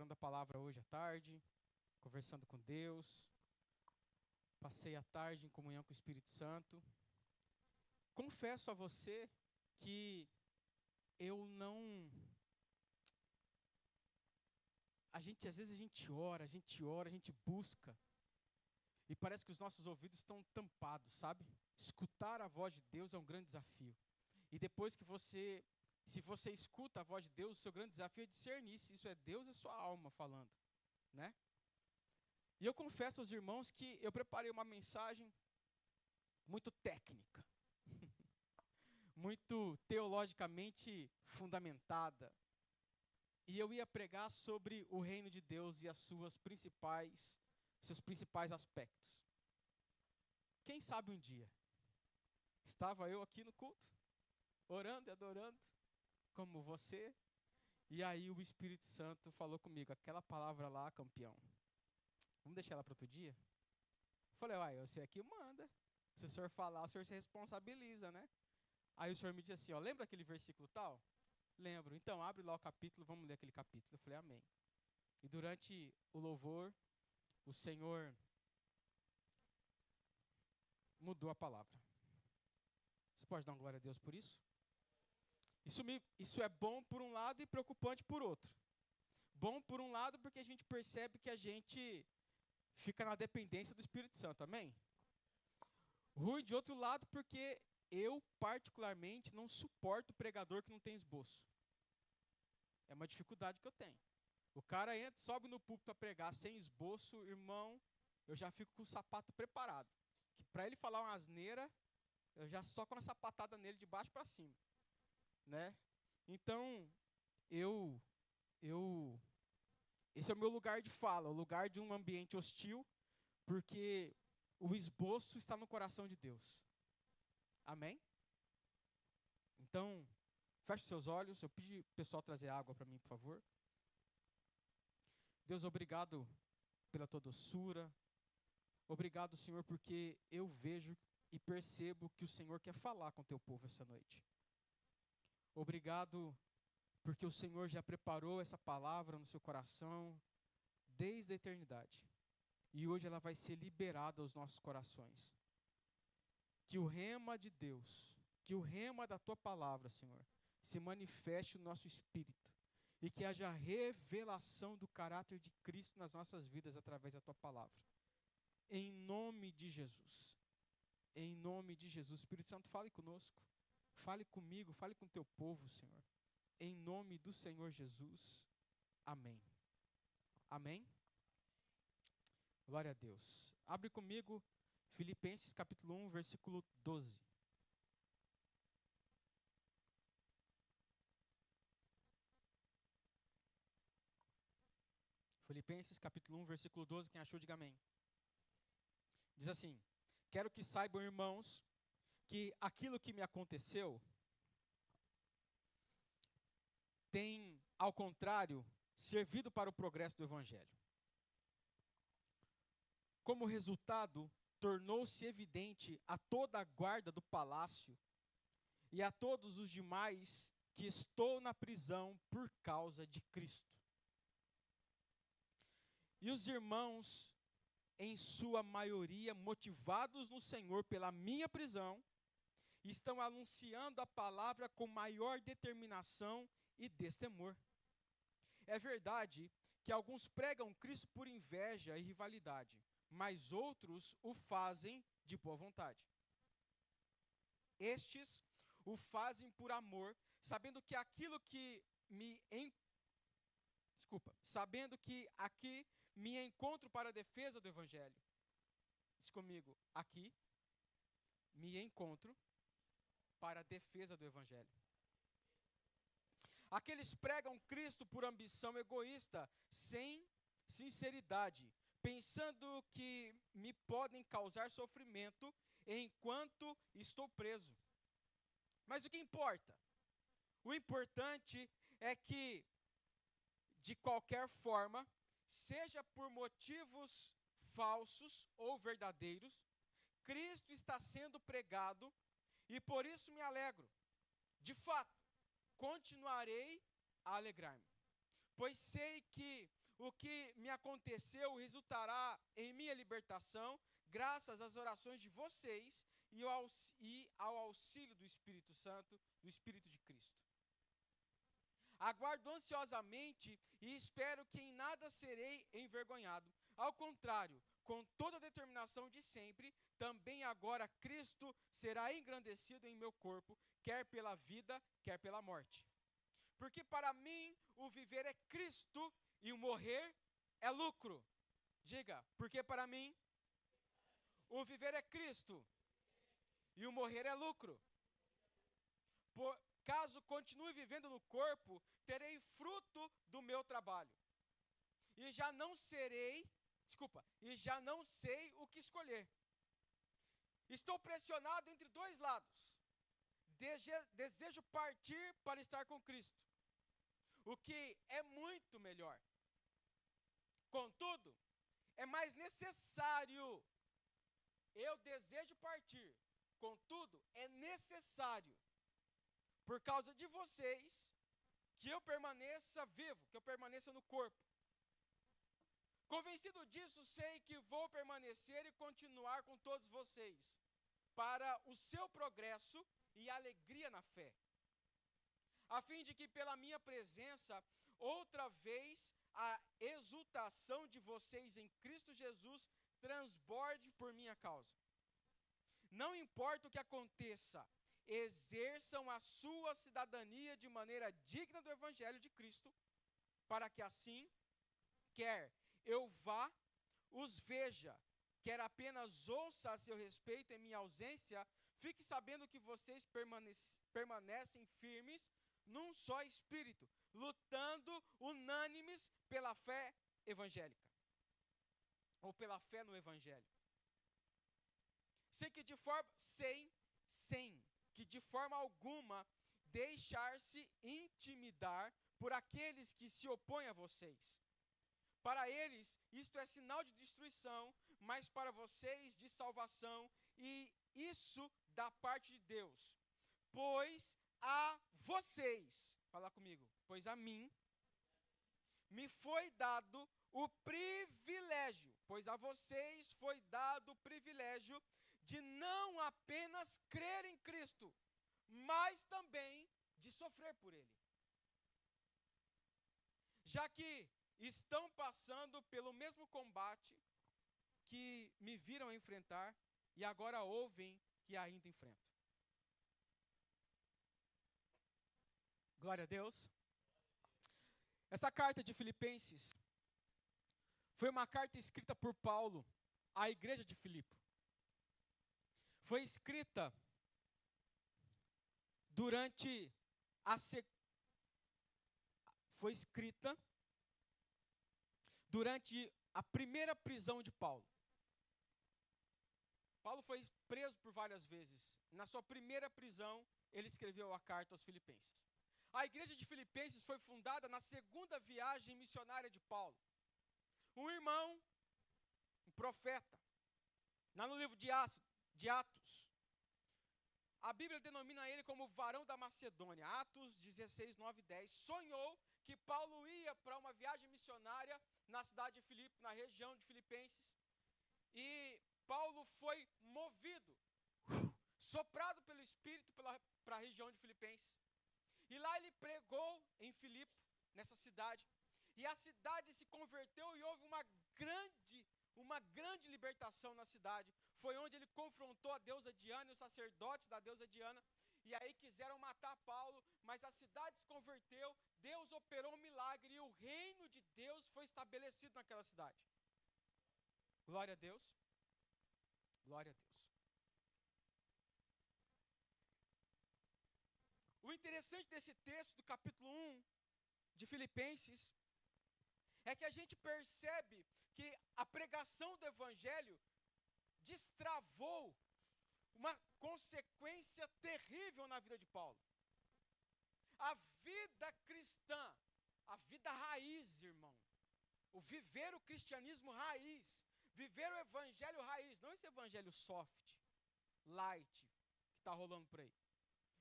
preparando a palavra hoje à tarde, conversando com Deus. Passei a tarde em comunhão com o Espírito Santo. Confesso a você que eu não... Às vezes a gente ora, a gente busca. E parece que os nossos ouvidos estão tampados, sabe? Escutar a voz de Deus é um grande desafio. E depois que se você escuta a voz de Deus, o seu grande desafio é discernir se isso é Deus ou sua alma falando, né? E eu confesso aos irmãos que eu preparei uma mensagem muito técnica, muito teologicamente fundamentada. E eu ia pregar sobre o reino de Deus e seus principais aspectos. Quem sabe um dia, estava eu aqui no culto, orando e adorando, como você, e aí o Espírito Santo falou comigo, aquela palavra lá, campeão, vamos deixar ela para outro dia? Falei, você aqui manda, se o senhor falar, o senhor se responsabiliza, né? Aí o senhor me disse assim, lembra aquele versículo tal? Lembro, então abre lá o capítulo, vamos ler aquele capítulo. Eu falei, amém. E durante o louvor, o Senhor mudou a palavra. Você pode dar uma glória a Deus por isso? Isso é bom por um lado e preocupante por outro. Bom por um lado porque a gente percebe que a gente fica na dependência do Espírito Santo, amém? Ruim de outro lado porque eu particularmente não suporto pregador que não tem esboço. É uma dificuldade que eu tenho. O cara entra, sobe no púlpito para pregar sem esboço, irmão, eu já fico com o sapato preparado. Que para ele falar uma asneira, eu já soco uma sapatada nele de baixo para cima, né? Então, esse é o meu lugar de fala, o lugar de um ambiente hostil, porque o esboço está no coração de Deus. Amém? Então, feche seus olhos, eu pedi o pessoal trazer água para mim, por favor. Deus, obrigado pela tua doçura. Obrigado, Senhor, porque eu vejo e percebo que o Senhor quer falar com o teu povo essa noite. Obrigado porque o Senhor já preparou essa palavra no seu coração desde a eternidade. E hoje ela vai ser liberada aos nossos corações. Que o rema de Deus, que o rema da tua palavra, Senhor, se manifeste no nosso espírito. E que haja revelação do caráter de Cristo nas nossas vidas através da tua palavra. Em nome de Jesus. Em nome de Jesus. Espírito Santo, fale conosco. Fale comigo, fale com o teu povo, Senhor. Em nome do Senhor Jesus. Amém. Amém? Glória a Deus. Abre comigo Filipenses capítulo 1, versículo 12. Filipenses capítulo 1, versículo 12, quem achou, diga amém. Diz assim, quero que saibam, irmãos, que aquilo que me aconteceu tem, ao contrário, servido para o progresso do Evangelho. Como resultado, tornou-se evidente a toda a guarda do palácio e a todos os demais que estou na prisão por causa de Cristo. E os irmãos, em sua maioria, motivados no Senhor pela minha prisão, estão anunciando a palavra com maior determinação e destemor. É verdade que alguns pregam Cristo por inveja e rivalidade, mas outros o fazem de boa vontade. Estes o fazem por amor, sabendo que aqui me encontro para a defesa do Evangelho. Diz comigo, aqui me encontro para a defesa do Evangelho. Aqueles pregam Cristo por ambição egoísta, sem sinceridade, pensando que me podem causar sofrimento enquanto estou preso. Mas o que importa? O importante é que, de qualquer forma, seja por motivos falsos ou verdadeiros, Cristo está sendo pregado e por isso me alegro. De fato, continuarei a alegrar-me, pois sei que o que me aconteceu resultará em minha libertação, graças às orações de vocês e ao auxílio do Espírito Santo, do Espírito de Cristo. Aguardo ansiosamente e espero que em nada serei envergonhado. Ao contrário, com toda a determinação de sempre, também agora Cristo será engrandecido em meu corpo, quer pela vida, quer pela morte. Porque para mim o viver é Cristo e o morrer é lucro. Diga, porque para mim o viver é Cristo e o morrer é lucro. Caso continue vivendo no corpo, terei fruto do meu trabalho. E já não sei o que escolher. Estou pressionado entre dois lados. Desejo partir para estar com Cristo, o que é muito melhor. Contudo, é mais necessário. Eu desejo partir, contudo, é necessário, por causa de vocês, que eu permaneça vivo, que eu permaneça no corpo. Convencido disso, sei que vou permanecer e continuar com todos vocês, para o seu progresso e alegria na fé, a fim de que pela minha presença, outra vez, a exultação de vocês em Cristo Jesus transborde por minha causa. Não importa o que aconteça, exerçam a sua cidadania de maneira digna do Evangelho de Cristo, para que assim, quer eu vá, os veja, quer apenas ouça a seu respeito em minha ausência, fique sabendo que vocês permanecem firmes num só espírito, lutando unânimes pela fé evangélica, ou pela fé no Evangelho. Sem que de forma alguma deixar-se intimidar por aqueles que se opõem a vocês. Para eles, isto é sinal de destruição, mas para vocês de salvação, e isso da parte de Deus. Pois a vocês, fala comigo, pois a mim, me foi dado o privilégio, pois a vocês foi dado o privilégio de não apenas crer em Cristo, mas também de sofrer por Ele. Já que estão passando pelo mesmo combate que me viram enfrentar e agora ouvem que ainda enfrento. Glória a Deus. Essa carta de Filipenses foi uma carta escrita por Paulo à igreja de Filipe. Foi escrita durante a primeira prisão de Paulo. Paulo foi preso por várias vezes. Na sua primeira prisão, ele escreveu a carta aos Filipenses. A igreja de Filipenses foi fundada na segunda viagem missionária de Paulo. Um irmão, um profeta, lá no livro de Atos, a Bíblia denomina ele como varão da Macedônia. Atos 16, 9 e 10. Sonhou que Paulo ia para uma viagem missionária na cidade de Filipe, na região de Filipenses. E Paulo foi movido, soprado pelo Espírito para a região de Filipenses. E lá ele pregou em Filipe, nessa cidade. E a cidade se converteu e houve uma grande libertação na cidade. Foi onde ele confrontou a deusa Diana e os sacerdotes da deusa Diana. E aí quiseram matar Paulo, mas a cidade se converteu, Deus operou um milagre e o reino de Deus foi estabelecido naquela cidade. Glória a Deus. Glória a Deus. O interessante desse texto, do capítulo 1 de Filipenses, é que a gente percebe que a pregação do Evangelho destravou uma consequência terrível na vida de Paulo. A vida cristã, a vida raiz, irmão, o viver o cristianismo raiz, viver o Evangelho raiz, não esse Evangelho soft, light, que está rolando por aí.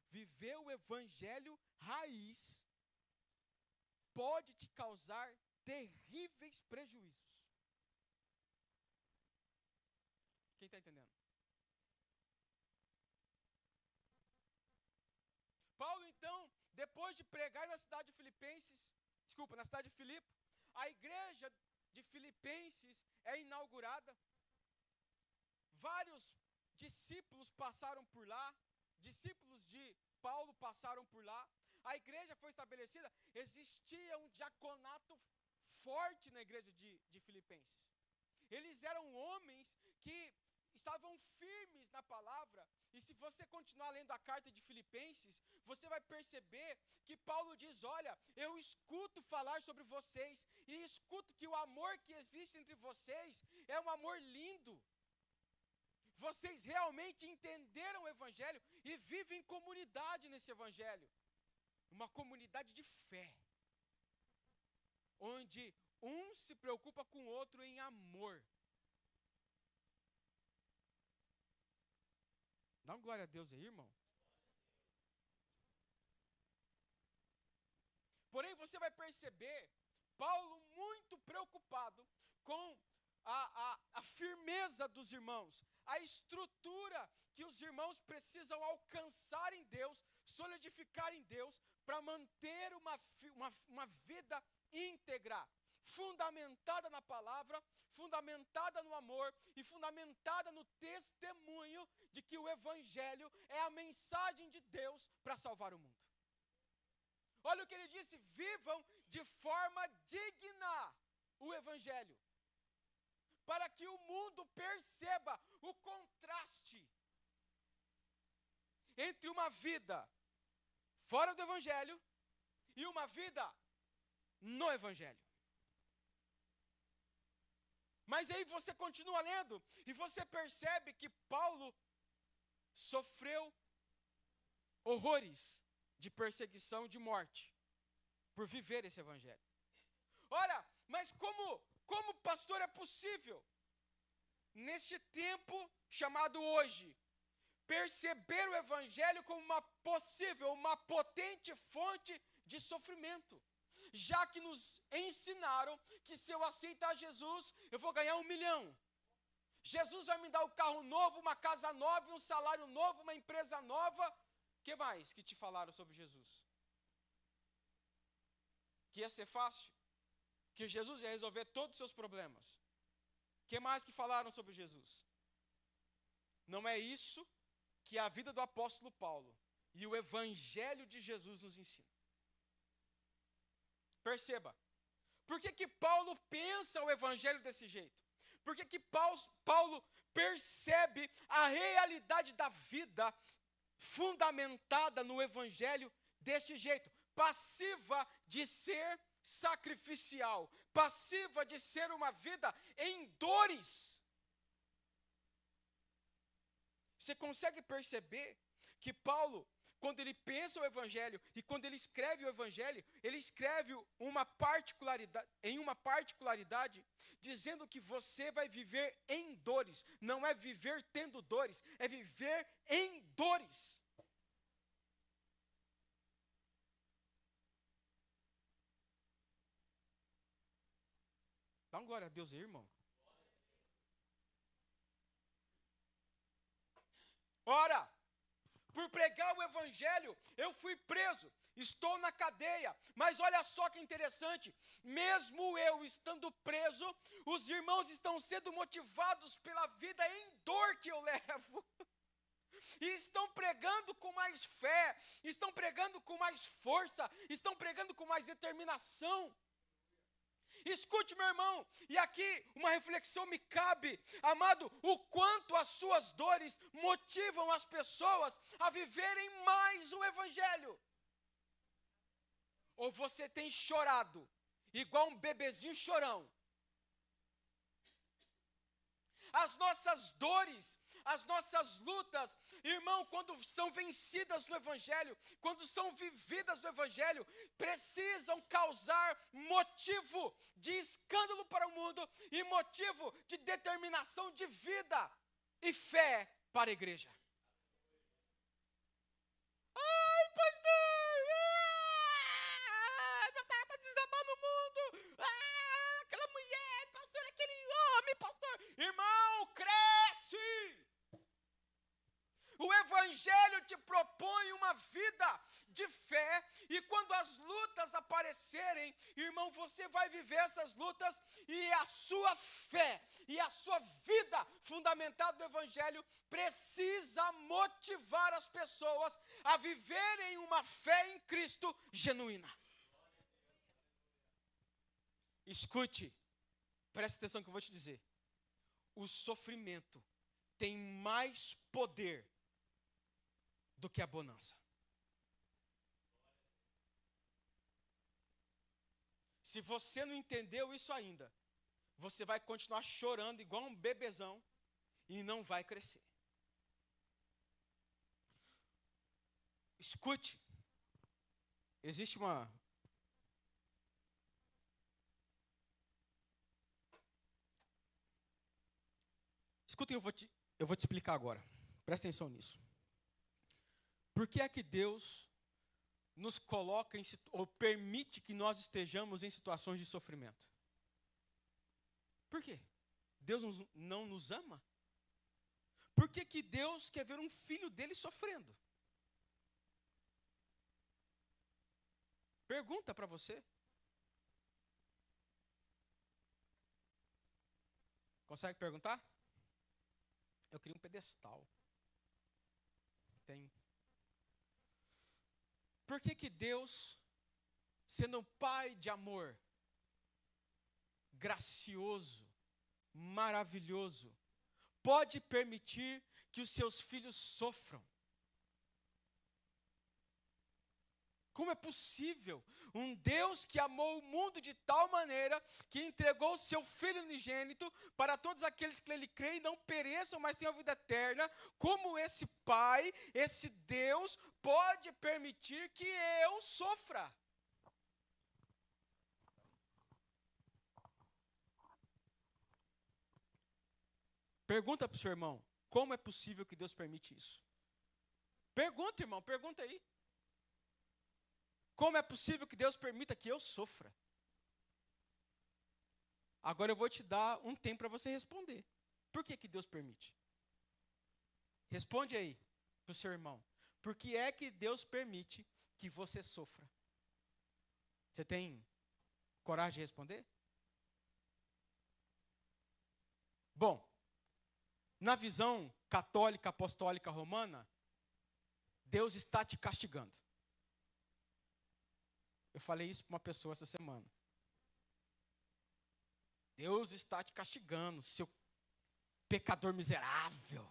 Viver o Evangelho raiz pode te causar terríveis prejuízos. Quem está entendendo? Paulo, então, depois de pregar na cidade de na cidade de Filipe, a igreja de Filipenses é inaugurada. Vários discípulos passaram por lá, discípulos de Paulo passaram por lá. A igreja foi estabelecida, existia um diaconato forte na igreja de Filipenses. Eles eram homens que estavam firmes na palavra. E se você continuar lendo a carta de Filipenses, você vai perceber que Paulo diz: olha, eu escuto falar sobre vocês, e escuto que o amor que existe entre vocês é um amor lindo. Vocês realmente entenderam o evangelho e vivem em comunidade nesse evangelho. Uma comunidade de fé, onde um se preocupa com o outro em amor. Dá uma glória a Deus aí, irmão. Porém, você vai perceber Paulo muito preocupado com a firmeza dos irmãos, a estrutura que os irmãos precisam alcançar em Deus, solidificar em Deus, para manter uma vida íntegra, fundamentada na palavra, fundamentada no amor e fundamentada no testemunho de que o evangelho é a mensagem de Deus para salvar o mundo. Olha o que ele disse: vivam de forma digna o evangelho, para que o mundo perceba o contraste entre uma vida fora do evangelho e uma vida no evangelho. Mas aí você continua lendo e você percebe que Paulo sofreu horrores de perseguição e de morte por viver esse evangelho. Ora, mas como pastor é possível, neste tempo chamado hoje, perceber o evangelho como uma potente fonte de sofrimento? Já que nos ensinaram que se eu aceitar Jesus, eu vou ganhar 1 milhão. Jesus vai me dar um carro novo, uma casa nova, um salário novo, uma empresa nova. O que mais que te falaram sobre Jesus? Que ia ser fácil? Que Jesus ia resolver todos os seus problemas? O que mais que falaram sobre Jesus? Não é isso que a vida do apóstolo Paulo e o evangelho de Jesus nos ensina. Perceba, por que Paulo pensa o evangelho desse jeito? Por que Paulo percebe a realidade da vida fundamentada no evangelho deste jeito? Passiva de ser sacrificial, passiva de ser uma vida em dores. Você consegue perceber que Paulo, quando ele pensa o evangelho e quando ele escreve o evangelho, ele escreve em uma particularidade, dizendo que você vai viver em dores. Não é viver tendo dores, é viver em dores. Dá uma glória a Deus aí, irmão. Ora, por pregar o evangelho, eu fui preso, estou na cadeia, mas olha só que interessante, mesmo eu estando preso, os irmãos estão sendo motivados pela vida em dor que eu levo, e estão pregando com mais fé, estão pregando com mais força, estão pregando com mais determinação. Escute, meu irmão, e aqui uma reflexão me cabe, amado, o quanto as suas dores motivam as pessoas a viverem mais o evangelho. Ou você tem chorado, igual um bebezinho chorão. As nossas dores, as nossas lutas, irmão, quando são vencidas no evangelho, quando são vividas no evangelho, precisam causar motivo de escândalo para o mundo e motivo de determinação de vida e fé para a igreja. Ai, pastor! Está desabando o mundo! Aquela mulher! Irmão, cresce! O Evangelho te propõe uma vida de fé, e quando as lutas aparecerem, irmão, você vai viver essas lutas, e a sua fé, e a sua vida fundamentada no Evangelho, precisa motivar as pessoas a viverem uma fé em Cristo genuína. Escute, preste atenção no que eu vou te dizer. O sofrimento tem mais poder do que a bonança. Se você não entendeu isso ainda, você vai continuar chorando igual um bebezão e não vai crescer. Escute, existe uma... Escutem, eu vou te explicar agora. Presta atenção nisso. Por que é que Deus nos coloca ou permite que nós estejamos em situações de sofrimento? Por quê? Deus não nos ama? Por que que Deus quer ver um filho dele sofrendo? Pergunta para você. Consegue perguntar? Eu queria um pedestal. Tem. Por que que Deus, sendo um pai de amor, gracioso, maravilhoso, pode permitir que os seus filhos sofram? Como é possível um Deus que amou o mundo de tal maneira que entregou o seu Filho unigênito para todos aqueles que nele creem não pereçam, mas tenham vida eterna? Como esse Pai, esse Deus, pode permitir que eu sofra? Pergunta para o seu irmão, como é possível que Deus permite isso? Pergunta, irmão, pergunta aí. Como é possível que Deus permita que eu sofra? Agora eu vou te dar um tempo para você responder. Por que que Deus permite? Responde aí para o seu irmão. Por que é que Deus permite que você sofra? Você tem coragem de responder? Bom, na visão católica, apostólica, romana, Deus está te castigando. Eu falei isso para uma pessoa essa semana. Deus está te castigando, seu pecador miserável.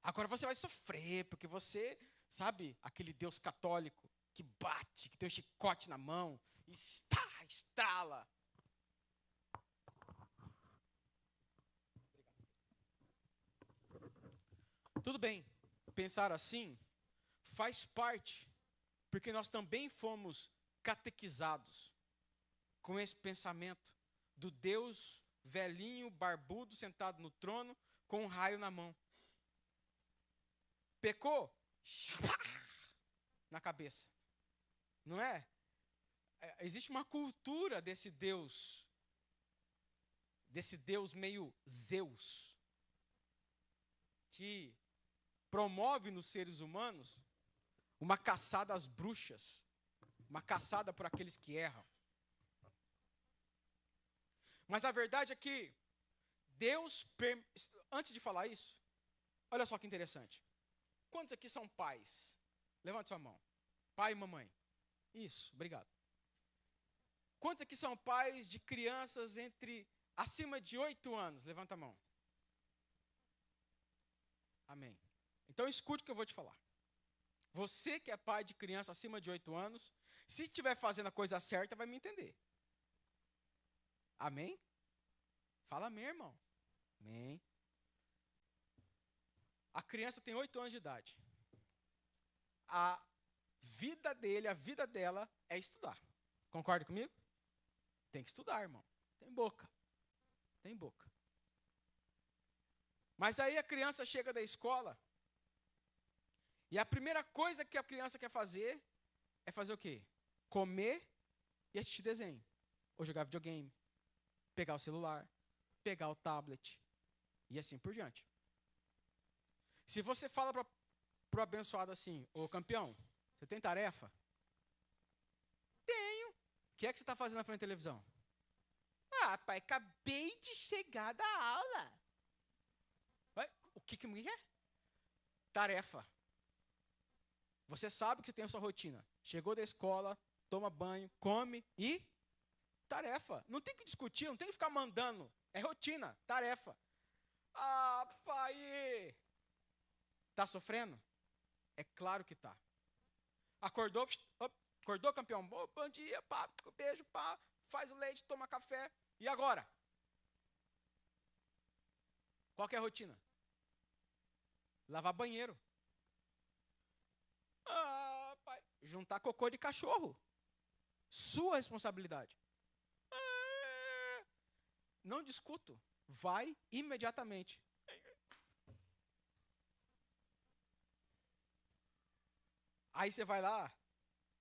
Agora você vai sofrer, porque você, sabe, aquele Deus católico que bate, que tem um chicote na mão, e estrala. Tudo bem, pensar assim faz parte, porque nós também fomos catequizados com esse pensamento do Deus velhinho, barbudo, sentado no trono, com um raio na mão. Pecou? Na cabeça. Não é? Existe uma cultura desse Deus meio Zeus, que promove nos seres humanos uma caçada às bruxas, uma caçada por aqueles que erram. Mas a verdade é que Deus, antes de falar isso, olha só que interessante. Quantos aqui são pais? Levante sua mão. Pai e mamãe. Isso, obrigado. Quantos aqui são pais de crianças acima de 8 anos? Levanta a mão. Amém. Então escute o que eu vou te falar. Você que é pai de criança acima de 8 anos, se estiver fazendo a coisa certa, vai me entender. Amém? Fala amém, irmão. Amém. A criança tem 8 anos de idade. A vida dele, a vida dela é estudar. Concorda comigo? Tem que estudar, irmão. Tem boca. Tem boca. Mas aí a criança chega da escola e a primeira coisa que a criança quer fazer é fazer o quê? Comer e assistir desenho. Ou jogar videogame. Pegar o celular. Pegar o tablet. E assim por diante. Se você fala para o abençoado assim, ô campeão, você tem tarefa? Tenho. O que é que você está fazendo na frente da televisão? Ah, pai, acabei de chegar da aula. O que é? Tarefa. Você sabe que você tem a sua rotina. Chegou da escola, toma banho, come e tarefa. Não tem que discutir, não tem que ficar mandando. É rotina, tarefa. Ah, pai! Tá sofrendo? É claro que tá. Acordou, campeão? Bom dia, pá, beijo, pá. Faz o leite, toma café. E agora? Qual que é a rotina? Lavar banheiro. Ah, pai. Juntar cocô de cachorro. Sua responsabilidade. Não discuto. Vai imediatamente. Aí você vai lá.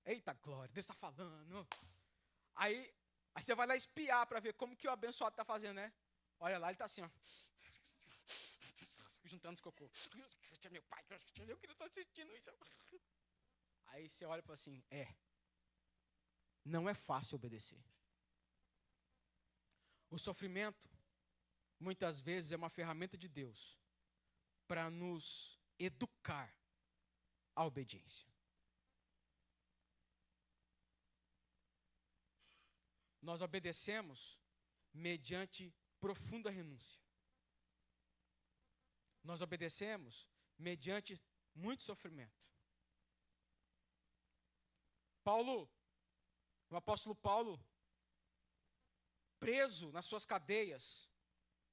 Eita, glória, Deus está falando. Aí você vai lá espiar para ver como que o abençoado está fazendo, né? Olha lá, ele está assim, ó. Juntando os cocô. Meu pai, eu queria estar assistindo isso. Aí você olha para assim, não é fácil obedecer. O sofrimento, muitas vezes, é uma ferramenta de Deus para nos educar à obediência. Nós obedecemos mediante profunda renúncia. Nós obedecemos mediante muito sofrimento. O apóstolo Paulo, preso nas suas cadeias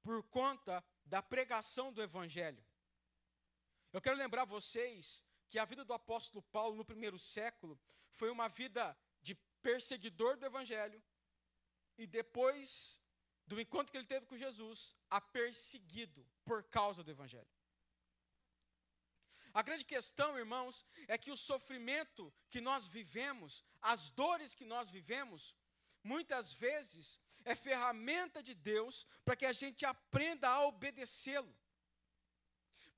por conta da pregação do evangelho. Eu quero lembrar vocês que a vida do apóstolo Paulo no primeiro século foi uma vida de perseguidor do evangelho e depois do encontro que ele teve com Jesus, a perseguido por causa do evangelho. A grande questão, irmãos, é que o sofrimento que nós vivemos, as dores que nós vivemos, muitas vezes é ferramenta de Deus para que a gente aprenda a obedecê-lo.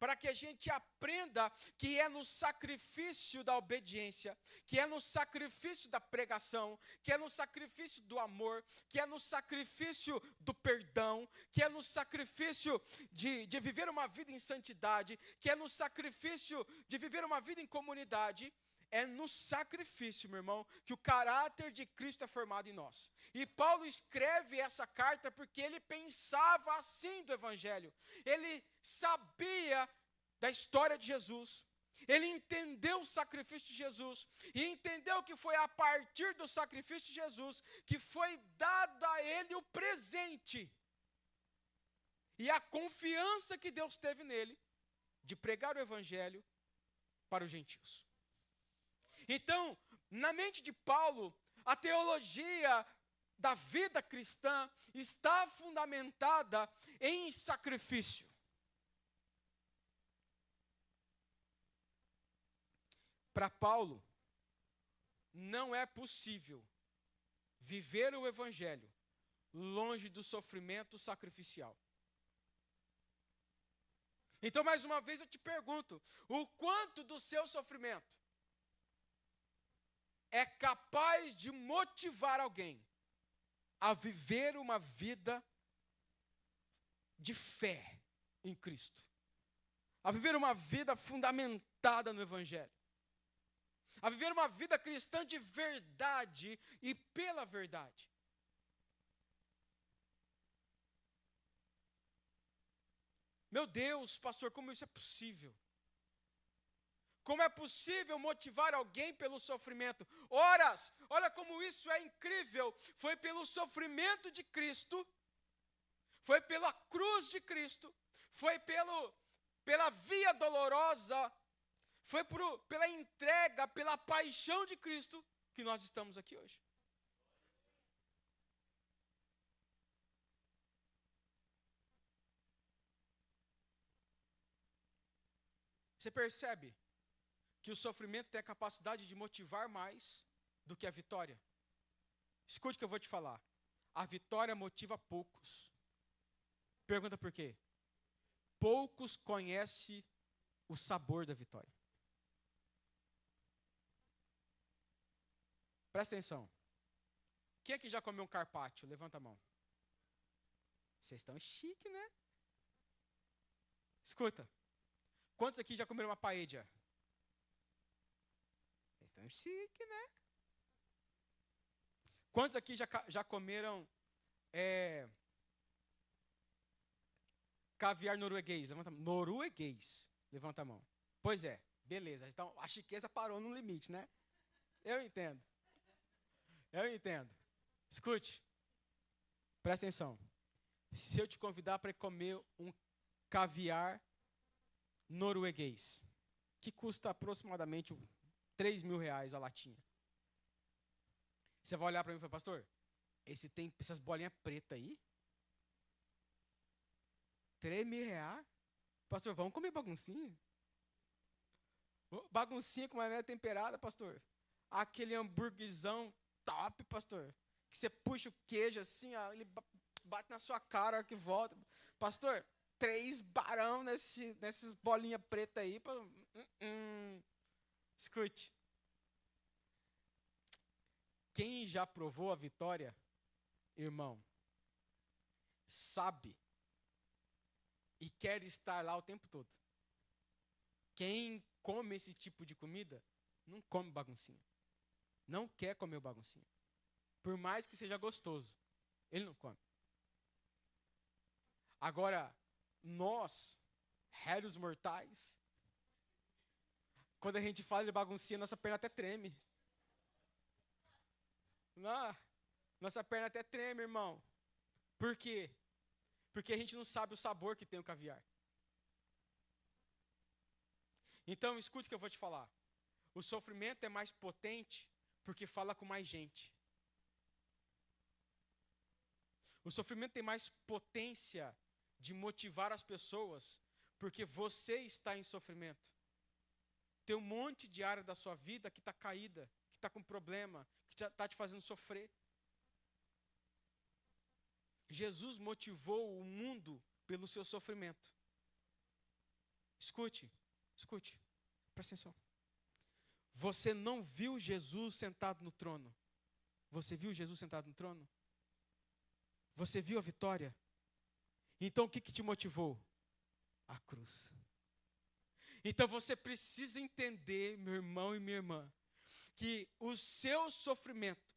Para que a gente aprenda que é no sacrifício da obediência, que é no sacrifício da pregação, que é no sacrifício do amor, que é no sacrifício do perdão, que é no sacrifício de viver uma vida em santidade, que é no sacrifício de viver uma vida em comunidade. É no sacrifício, meu irmão, que o caráter de Cristo é formado em nós. E Paulo escreve essa carta porque ele pensava assim do evangelho. Ele sabia da história de Jesus. Ele entendeu o sacrifício de Jesus. E entendeu que foi a partir do sacrifício de Jesus que foi dado a ele o presente. E a confiança que Deus teve nele de pregar o evangelho para os gentios. Então, na mente de Paulo, a teologia da vida cristã está fundamentada em sacrifício. Para Paulo, não é possível viver o evangelho longe do sofrimento sacrificial. Então, mais uma vez eu te pergunto, o quanto do seu sofrimento é capaz de motivar alguém a viver uma vida de fé em Cristo, a viver uma vida fundamentada no evangelho, a viver uma vida cristã de verdade e pela verdade. Meu Deus, pastor, como isso é possível? Como é possível motivar alguém pelo sofrimento? Horas, olha como isso é incrível. Foi pelo sofrimento de Cristo, foi pela cruz de Cristo, foi pela via dolorosa, foi pela entrega, pela paixão de Cristo que nós estamos aqui hoje. Você percebe que o sofrimento tem a capacidade de motivar mais do que a vitória? Escute o que eu vou te falar. A vitória motiva poucos. Pergunta por quê? poucos conhecem o sabor da vitória. Presta atenção. Quem aqui já comeu um carpaccio? Levanta a mão. Vocês estão chique, né? Escuta. Quantos aqui já comeram uma paella? Vocês estão chique, né? Quantos aqui já comeram caviar norueguês? Levanta a mão. Norueguês. Levanta a mão. Pois é. Beleza. Então, a chiqueza parou no limite, né? Eu entendo. Escute. Presta atenção. Se eu te convidar para comer um caviar norueguês, que custa aproximadamente R$3.000 a latinha. Você vai olhar para mim e falar, pastor, tem essas bolinhas pretas aí? R$3.000? Pastor, vamos comer baguncinha? Baguncinha com maionese temperada, pastor. Aquele hambúrguerzão top, pastor. Que você puxa o queijo assim, ó, ele bate na sua cara a hora que volta. Pastor, 3 barão nessas bolinhas pretas aí. Escute. Quem já provou a vitória, irmão, sabe e quer estar lá o tempo todo. Quem come esse tipo de comida, não come baguncinha. Não quer comer o baguncinha. Por mais que seja gostoso, ele não come. Agora, nós, réis mortais, quando a gente fala de baguncinha, nossa perna até treme. Nossa perna até treme, irmão. Por quê? Porque a gente não sabe o sabor que tem o caviar. Então, escute o que eu vou te falar. O sofrimento é mais potente porque fala com mais gente. O sofrimento tem mais potência de motivar as pessoas porque você está em sofrimento. Tem um monte de área da sua vida que está caída, que está com problema, que está te fazendo sofrer. Jesus motivou o mundo pelo seu sofrimento. Escute, presta atenção. Você não viu Jesus sentado no trono. Você viu Jesus sentado no trono? Você viu a vitória? Então o que te motivou? A cruz. Então você precisa entender, meu irmão e minha irmã, que o seu sofrimento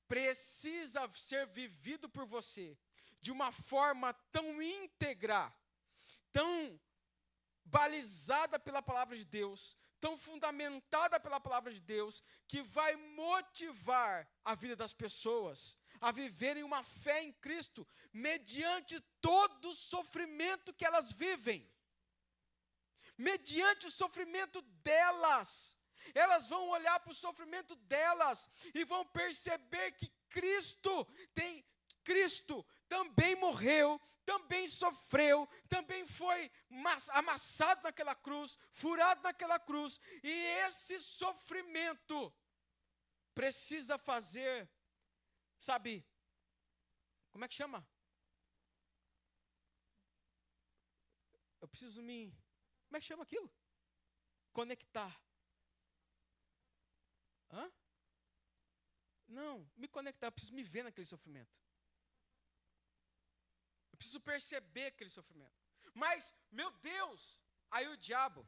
precisa ser vivido por você de uma forma tão íntegra, tão balizada pela palavra de Deus, tão fundamentada pela palavra de Deus, que vai motivar a vida das pessoas a viverem uma fé em Cristo, mediante todo o sofrimento que elas vivem. Mediante o sofrimento delas. Elas vão olhar para o sofrimento delas e vão perceber que Cristo também morreu, também sofreu, também foi amassado naquela cruz, furado naquela cruz. E esse sofrimento precisa fazer, sabe, como é que chama? Eu preciso como é que chama aquilo? Conectar. Hã? Não, me conectar, eu preciso me ver naquele sofrimento. Eu preciso perceber aquele sofrimento. Mas, meu Deus, aí o diabo,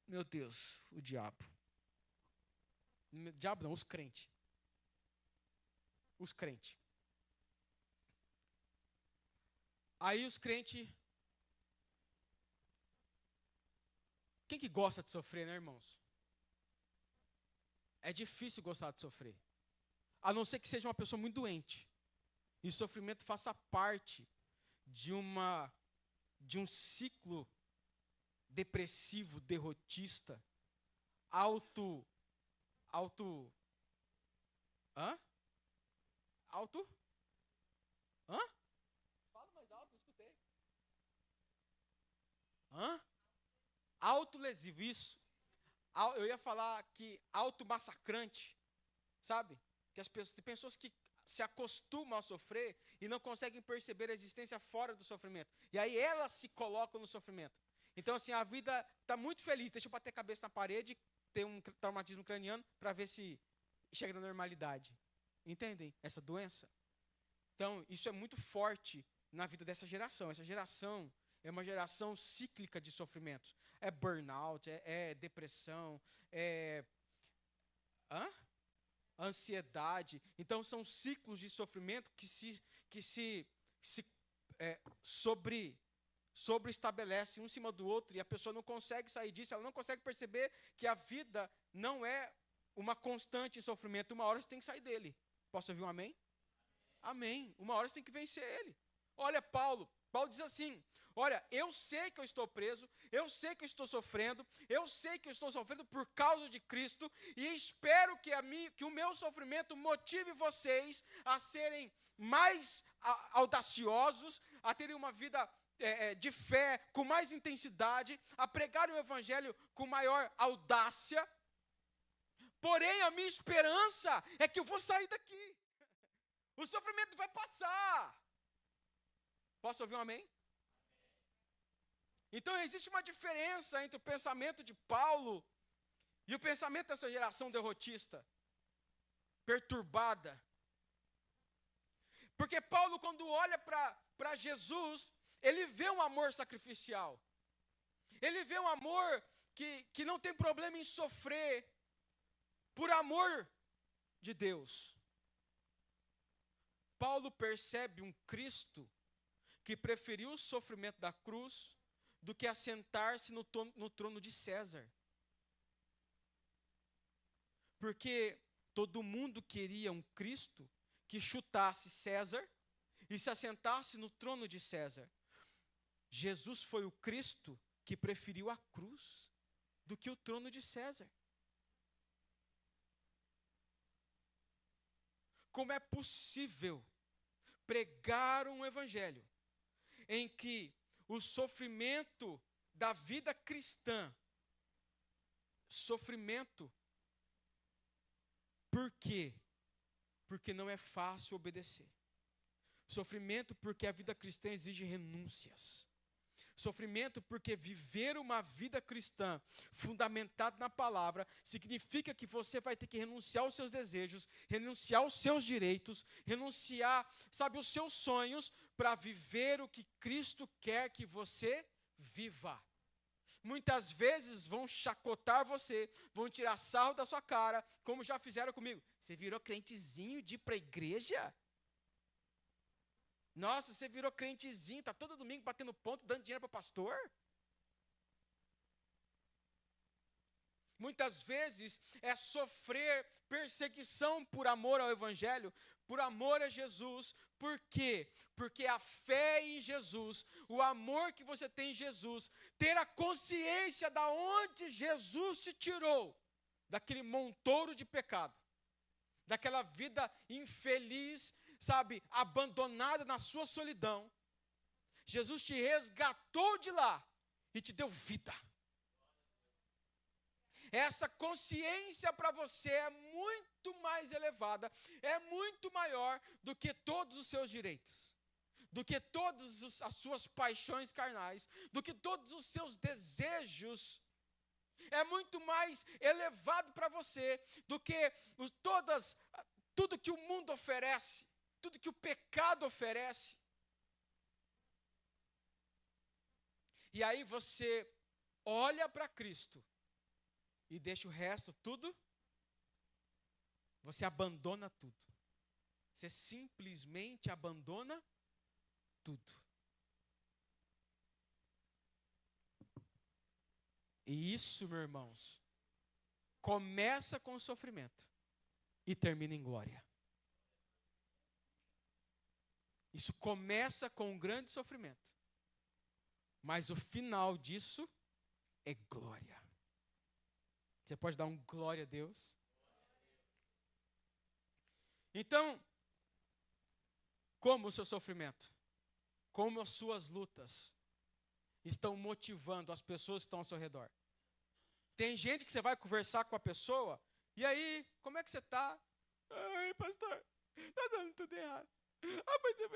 meu Deus, o diabo não, os crentes. Aí os crentes, quem que gosta de sofrer, né, irmãos? É difícil gostar de sofrer. A não ser que seja uma pessoa muito doente. E o sofrimento faça parte de um ciclo depressivo, derrotista, Fala mais alto, não escutei. Autolesivo, isso. Eu ia falar que automassacrante, sabe? Que as pessoas que se acostumam a sofrer e não conseguem perceber a existência fora do sofrimento. E aí elas se colocam no sofrimento. Então, assim, a vida está muito feliz. Deixa eu bater a cabeça na parede, ter um traumatismo craniano, para ver se chega na normalidade. Entendem essa doença? Então, isso é muito forte na vida dessa geração. Essa geração é uma geração cíclica de sofrimentos. É burnout, é depressão, é ansiedade. Então, são ciclos de sofrimento que se sobreestabelecem um em cima do outro, e a pessoa não consegue sair disso, ela não consegue perceber que a vida não é uma constante em sofrimento. Uma hora você tem que sair dele. Posso ouvir um amém? Amém. Uma hora você tem que vencer ele. Olha, Paulo diz assim: olha, eu sei que eu estou preso, eu sei que eu estou sofrendo, eu sei que eu estou sofrendo por causa de Cristo, e espero que o meu sofrimento motive vocês a serem mais audaciosos, a terem uma vida de fé com mais intensidade, a pregarem o evangelho com maior audácia. Porém, a minha esperança é que eu vou sair daqui. O sofrimento vai passar. Posso ouvir um amém? Então, existe uma diferença entre o pensamento de Paulo e o pensamento dessa geração derrotista, perturbada. Porque Paulo, quando olha para Jesus, ele vê um amor sacrificial. Ele vê um amor que não tem problema em sofrer por amor de Deus. Paulo percebe um Cristo que preferiu o sofrimento da cruz do que assentar-se no trono de César. Porque todo mundo queria um Cristo que chutasse César e se assentasse no trono de César. Jesus foi o Cristo que preferiu a cruz do que o trono de César. Como é possível pregar um evangelho em que o sofrimento da vida cristã, sofrimento, por quê? Porque não é fácil obedecer. Sofrimento porque a vida cristã exige renúncias. Sofrimento porque viver uma vida cristã fundamentada na palavra significa que você vai ter que renunciar aos seus desejos, renunciar aos seus direitos, renunciar, os seus sonhos para viver o que Cristo quer que você viva. Muitas vezes vão chacotar você, vão tirar sarro da sua cara, como já fizeram comigo. Você virou crentezinho de ir para a igreja? Nossa, você virou crentezinho, está todo domingo batendo ponto, dando dinheiro para o pastor? Muitas vezes é sofrer perseguição por amor ao Evangelho, por amor a Jesus. Por quê? Porque a fé em Jesus, o amor que você tem em Jesus, ter a consciência da onde Jesus te tirou, daquele montouro de pecado, daquela vida infeliz, abandonada na sua solidão. Jesus te resgatou de lá e te deu vida. Essa consciência para você é muito mais elevada, é muito maior do que todos os seus direitos, do que todas as suas paixões carnais, do que todos os seus desejos. É muito mais elevado para você do que tudo que o mundo oferece, tudo que o pecado oferece. E aí você olha para Cristo e deixa o resto tudo, você abandona tudo. Você simplesmente abandona tudo. E isso, meus irmãos, começa com sofrimento e termina em glória. Isso começa com um grande sofrimento, mas o final disso é glória. Você pode dar um glória a Deus? Então, como o seu sofrimento, como as suas lutas estão motivando as pessoas que estão ao seu redor? Tem gente que você vai conversar com a pessoa, e aí, como é que você está? Ai, pastor, Tá dando tudo errado. Ai, pastor.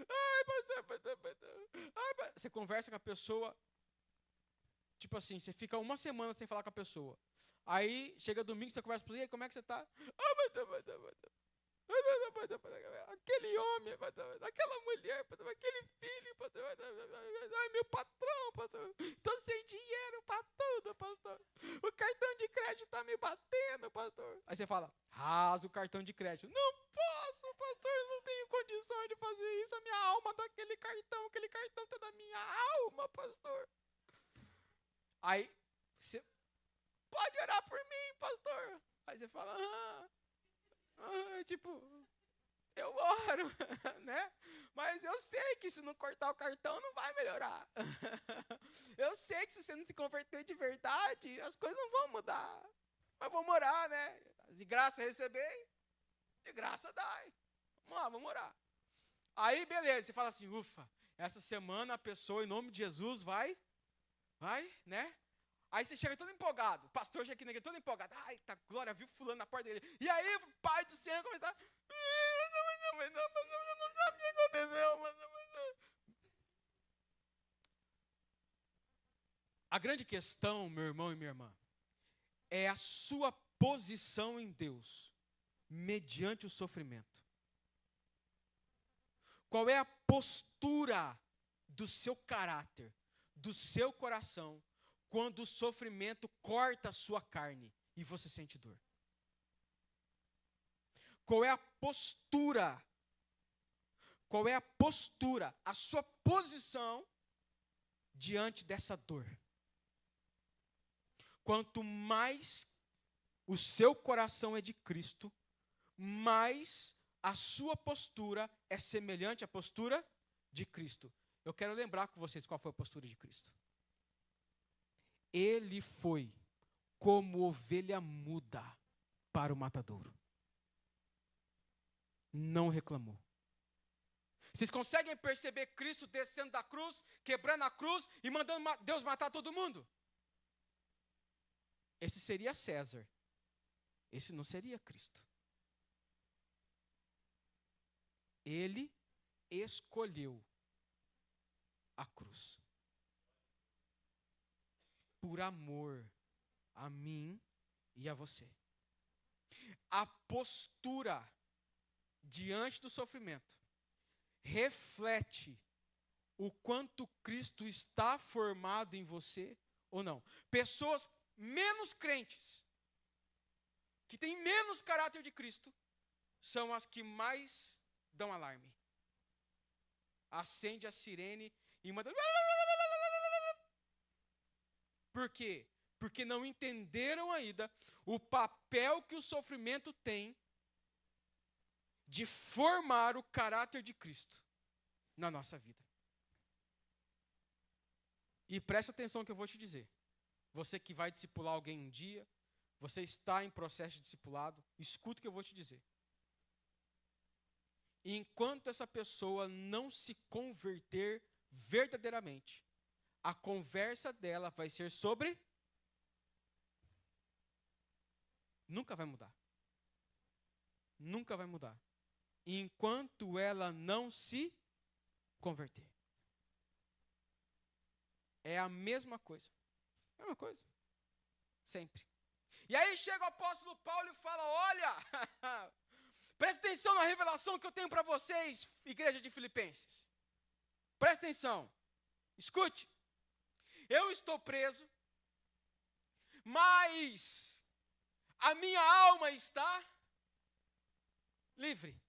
Ai, pastor. Ai, pastor. Você conversa com a pessoa, tipo assim, você fica uma semana sem falar com a pessoa. Aí, chega domingo, você conversa com ele, como é que você tá? Ai, pastor. Aquele homem, aquela mulher, aquele filho, ai, meu patrão, pastor, tô sem dinheiro pra tudo, pastor, o cartão de crédito tá me batendo, pastor. Aí você fala, rasa o cartão de crédito. Não posso, pastor, não tenho condição de fazer isso, a minha alma tá aquele cartão tá da minha alma, pastor. Aí, você pode orar por mim, pastor. Aí você fala, tipo, eu oro, né? Mas eu sei que se não cortar o cartão não vai melhorar. Eu sei que se você não se converter de verdade, as coisas não vão mudar. Mas vamos orar, né? De graça receber, de graça dai. Vamos lá, vamos orar. Aí, beleza, você fala assim, ufa, essa semana a pessoa, em nome de Jesus, vai, né? Aí você chega todo empolgado, o pastor chega aqui na igreja todo empolgado. Ai, tá, glória, viu fulano na porta dele. E aí, o pai do Senhor começa a... Mas não sabe o que aconteceu, mas não. A grande questão, meu irmão e minha irmã, é a sua posição em Deus, mediante o sofrimento. Qual é a postura do seu caráter, do seu coração, quando o sofrimento corta a sua carne e você sente dor? Qual é a postura? Qual é a postura, a sua posição diante dessa dor? Quanto mais o seu coração é de Cristo, mais a sua postura é semelhante à postura de Cristo. Eu quero lembrar com vocês qual foi a postura de Cristo. Ele foi como ovelha muda para o matadouro. Não reclamou. Vocês conseguem perceber Cristo descendo da cruz, quebrando a cruz e mandando Deus matar todo mundo? Esse seria César. Esse não seria Cristo. Ele escolheu a cruz. Por amor a mim e a você. A postura diante do sofrimento reflete o quanto Cristo está formado em você ou não. Pessoas menos crentes, que têm menos caráter de Cristo, são as que mais dão alarme. Acende a sirene e manda... Por quê? Porque não entenderam ainda o papel que o sofrimento tem de formar o caráter de Cristo na nossa vida. E presta atenção no que eu vou te dizer. Você que vai discipular alguém um dia, você está em processo de discipulado, escuta o que eu vou te dizer. Enquanto essa pessoa não se converter verdadeiramente, a conversa dela vai ser sobre... Nunca vai mudar. Nunca vai mudar. Enquanto ela não se converter. É a mesma coisa. Mesma coisa. Sempre. E aí chega o apóstolo Paulo e fala, olha, presta atenção na revelação que eu tenho para vocês, igreja de Filipenses. Presta atenção. Escute. Eu estou preso, mas a minha alma está livre.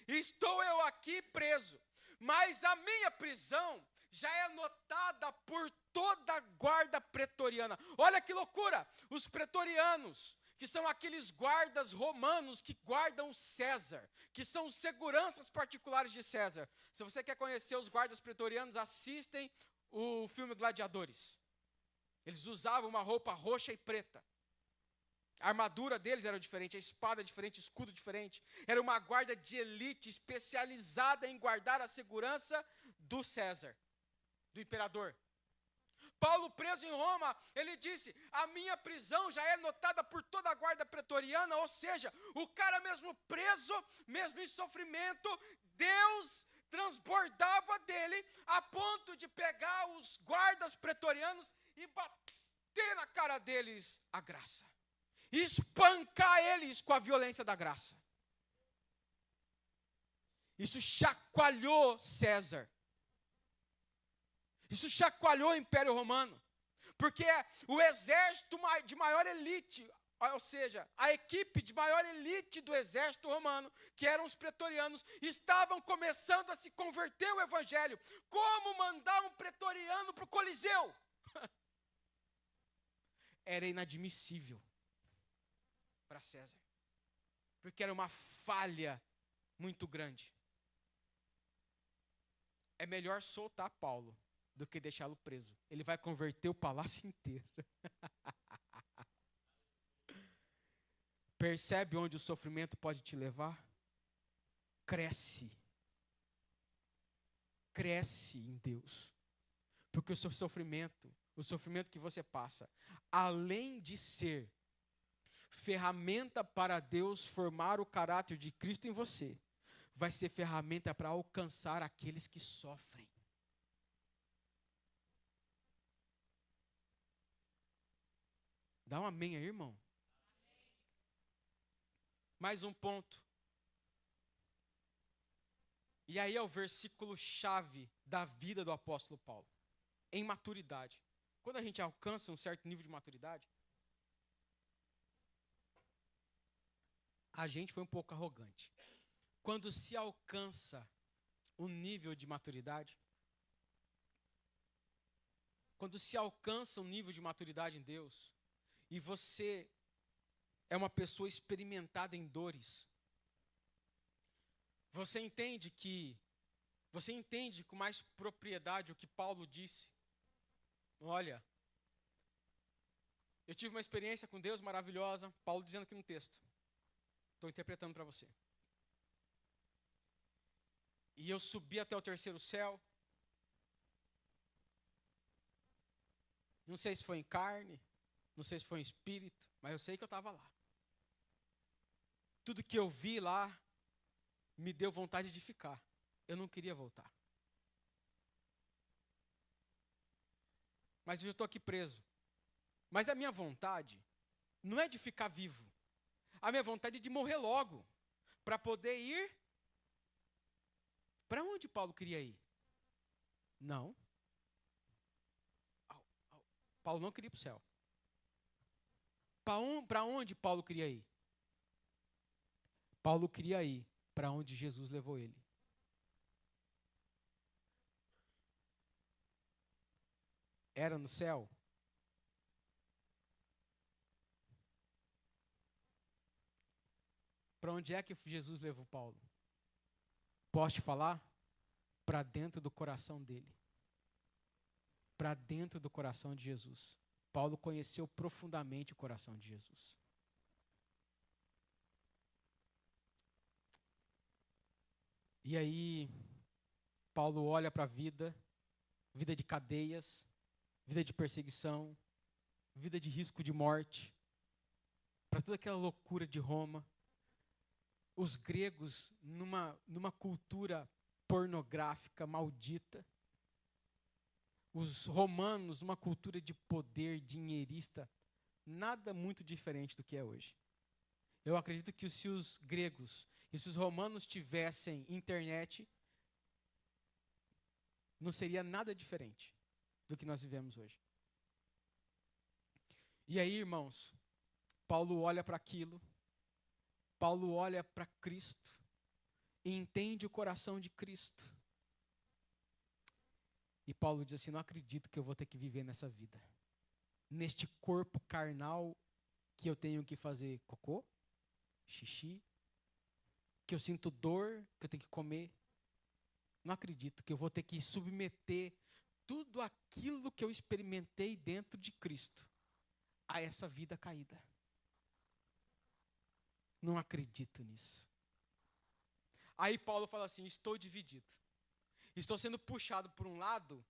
Estou eu aqui preso, mas a minha prisão já é notada por toda a guarda pretoriana. Olha que loucura! Os pretorianos, que são aqueles guardas romanos que guardam César, que são seguranças particulares de César. Se você quer conhecer os guardas pretorianos, assistem o filme Gladiadores. Eles usavam uma roupa roxa e preta. A armadura deles era diferente, a espada diferente, o escudo diferente. Era uma guarda de elite especializada em guardar a segurança do César, do imperador. Paulo preso em Roma, ele disse, a minha prisão já é notada por toda a guarda pretoriana, ou seja, o cara mesmo preso, mesmo em sofrimento, Deus transbordava dele a ponto de pegar os guardas pretorianos e bater na cara deles a graça. E espancar eles com a violência da graça. Isso chacoalhou César. Isso chacoalhou o Império Romano. Porque o exército de maior elite, ou seja, a equipe de maior elite do exército romano, que eram os pretorianos, estavam começando a se converter ao evangelho. Como mandar um pretoriano para o Coliseu? Era inadmissível para César. Porque era uma falha muito grande. É melhor soltar Paulo do que deixá-lo preso. Ele vai converter o palácio inteiro. Percebe onde o sofrimento pode te levar? Cresce. Cresce em Deus. Porque o seu sofrimento, o sofrimento que você passa, além de ser ferramenta para Deus formar o caráter de Cristo em você, vai ser ferramenta para alcançar aqueles que sofrem. Dá um amém aí, irmão. Mais um ponto. E aí é o versículo chave da vida do apóstolo Paulo. Em maturidade. Quando a gente alcança um certo nível de maturidade, a gente foi um pouco arrogante. Quando se alcança um nível de maturidade, quando se alcança um nível de maturidade em Deus, e você é uma pessoa experimentada em dores, você entende com mais propriedade o que Paulo disse. Olha, eu tive uma experiência com Deus maravilhosa, Paulo dizendo aqui no texto. Estou interpretando para você. E eu subi até o terceiro céu. Não sei se foi em carne, não sei se foi em espírito, mas eu sei que eu estava lá. Tudo que eu vi lá me deu vontade de ficar. Eu não queria voltar. Mas eu estou aqui preso. Mas a minha vontade não é de ficar vivo. A minha vontade é de morrer logo, para poder ir. Para onde Paulo queria ir? Não. Paulo não queria ir para o céu. Para onde Paulo queria ir? Paulo queria ir para onde Jesus levou ele. Era no céu? Para onde é que Jesus levou Paulo? Posso te falar? Para dentro do coração dele. Para dentro do coração de Jesus. Paulo conheceu profundamente o coração de Jesus. E aí, Paulo olha para a vida de cadeias, vida de perseguição, vida de risco de morte, para toda aquela loucura de Roma. Os gregos numa cultura pornográfica maldita. Os romanos numa cultura de poder dinheirista, nada muito diferente do que é hoje. Eu acredito que se os gregos e se os romanos tivessem internet, não seria nada diferente do que nós vivemos hoje. E aí, irmãos, Paulo olha para aquilo, Paulo olha para Cristo e entende o coração de Cristo. E Paulo diz assim, não acredito que eu vou ter que viver nessa vida. Neste corpo carnal que eu tenho que fazer cocô, xixi, que eu sinto dor, que eu tenho que comer. Não acredito que eu vou ter que submeter tudo aquilo que eu experimentei dentro de Cristo a essa vida caída. Não acredito nisso. Aí Paulo fala assim, estou dividido. Estou sendo puxado por um lado,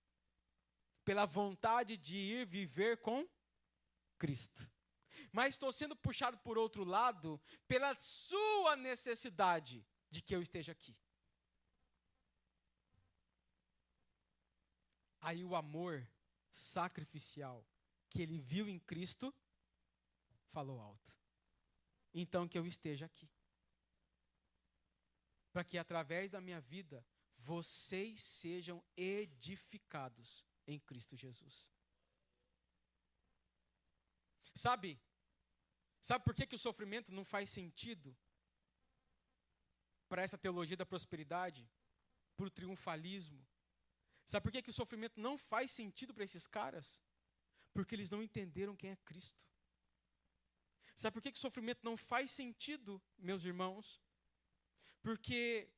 pela vontade de ir viver com Cristo. Mas estou sendo puxado por outro lado pela sua necessidade de que eu esteja aqui. Aí o amor sacrificial que ele viu em Cristo falou alto. Então que eu esteja aqui. Para que através da minha vida vocês sejam edificados em Cristo Jesus. Sabe por que o sofrimento não faz sentido para essa teologia da prosperidade, para o triunfalismo? Sabe por que o sofrimento não faz sentido para esses caras? Porque eles não entenderam quem é Cristo. Sabe por que o sofrimento não faz sentido, meus irmãos? Porque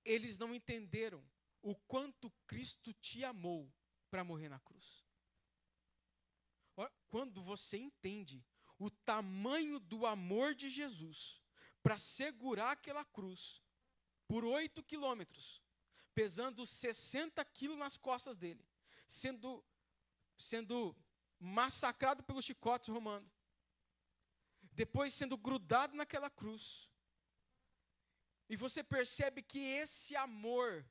eles não entenderam o quanto Cristo te amou para morrer na cruz. Quando você entende o tamanho do amor de Jesus para segurar aquela cruz por 8 quilômetros, pesando 60 quilos nas costas dele, sendo massacrado pelos chicotes romanos, depois sendo grudado naquela cruz, e você percebe que esse amor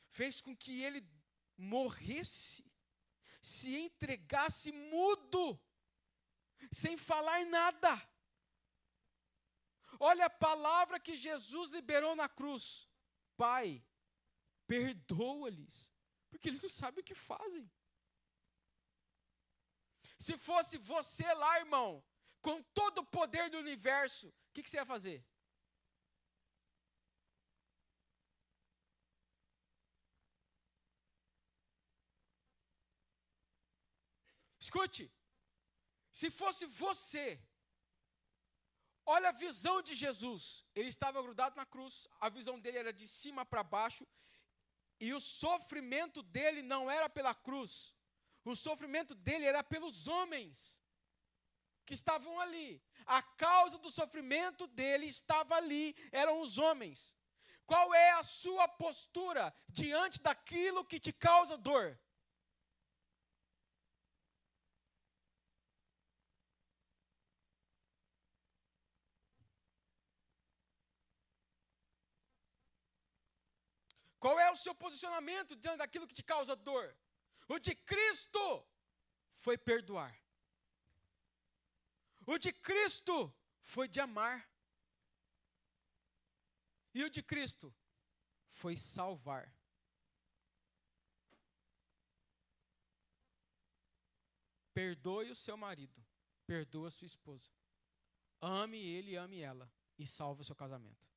fez com que ele morresse, se entregasse mudo, sem falar nada. Olha a palavra que Jesus liberou na cruz: Pai, perdoa-lhes, porque eles não sabem o que fazem. Se fosse você lá, irmão, com todo o poder do universo, o que você ia fazer? Escute, se fosse você, olha a visão de Jesus. Ele estava grudado na cruz, a visão dele era de cima para baixo, e o sofrimento dele não era pela cruz, o sofrimento dele era pelos homens que estavam ali. A causa do sofrimento dele estava ali, eram os homens. Qual é a sua postura diante daquilo que te causa dor? Qual é o seu posicionamento diante daquilo que te causa dor? O de Cristo foi perdoar. O de Cristo foi de amar. E o de Cristo foi salvar. Perdoe o seu marido, perdoa a sua esposa. Ame ele e ame ela, e salve o seu casamento.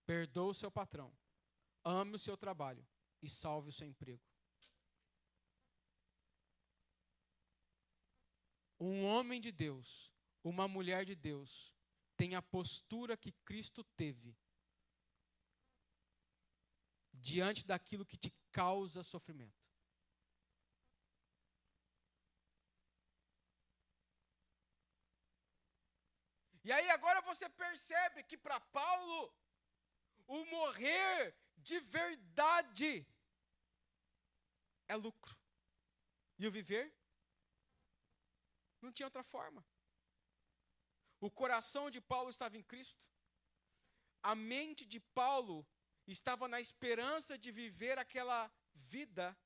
Perdoa o seu patrão, ame o seu trabalho e salve o seu emprego. Um homem de Deus, uma mulher de Deus, tem a postura que Cristo teve diante daquilo que te causa sofrimento. E aí agora você percebe que para Paulo, o morrer de verdade é lucro. E o viver? Não tinha outra forma. O coração de Paulo estava em Cristo. A mente de Paulo estava na esperança de viver aquela vida